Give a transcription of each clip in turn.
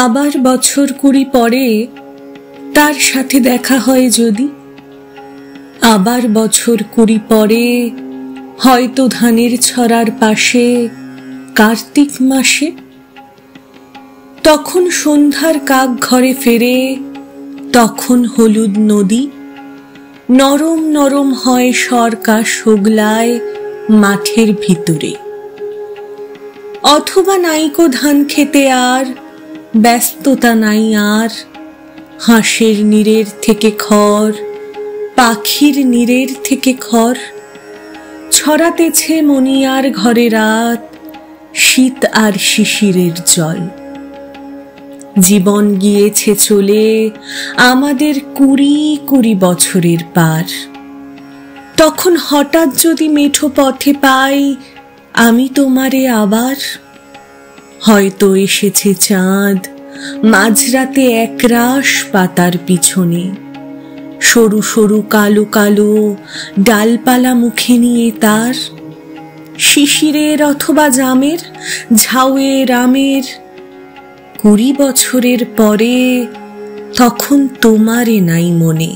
আবার বছর 20 পরে তার সাথে দেখা হয় যদি, আবার বছর 20 পরে হয়তো ধানের ছড়ার পাশে কার্তিক মাসে, তখন সন্ধ্যার কাক ঘরে ফেরে, তখন হলুদ নদী, নরম নরম হয় সরকা শুগলায় মাঠের ভিতরে। অথবা নাইকো ধান খেতে আর ব্যস্ততা নাই আর, হাঁসের নীড়ের থেকে খড়, পাখির নীড়ের থেকে খড়, ছড়াতেছে মনিয়ার ঘরে রাত, শীত আর শিশিরের জল। জীবন গিয়েছে চলে আমাদের 20 বছরের পার। তখন হঠাৎ যদি মেঠো পথে পাই আমি তোমারে আবার, হয়তো এসেছে চাঁদ মাঝরাতে একরাশ পাতার পিছনে, সরু সরু কালো কালো ডালপালা মুখে নিয়ে তার, শিশিরের অথবা জামের, ঝাউয়ের আমের। 20 বছরের পরে তখন তোমারে নাই মনে।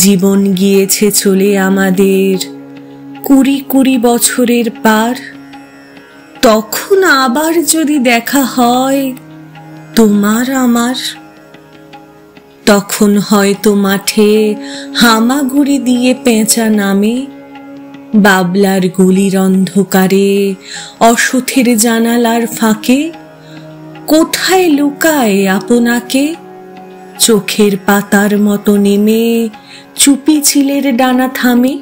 জীবন গিয়েছে চলে আমাদের 20 বছরের পার। তখন আবার যদি দেখা হয় তোমার আমার, তখন হয়তো মাঠে হামাগুড়ি দিয়ে পেঁচা নামে, বাবলার গুলির অন্ধকারে অসথের জানালার ফাঁকে, কোথায় লুকায় আপনাকে, চোখের পাতার মতো নেমে চুপি চিলের ডানা থামে।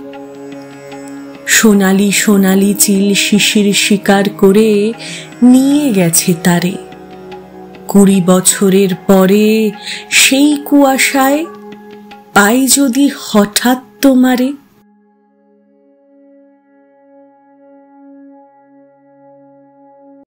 সোনালি সোনালি চিল শিশির শিকার করে নিয়ে গেছে তারে। 20 বছরের পরে সেই কুয়াশায় পাই যদি হঠাৎ তোমারে।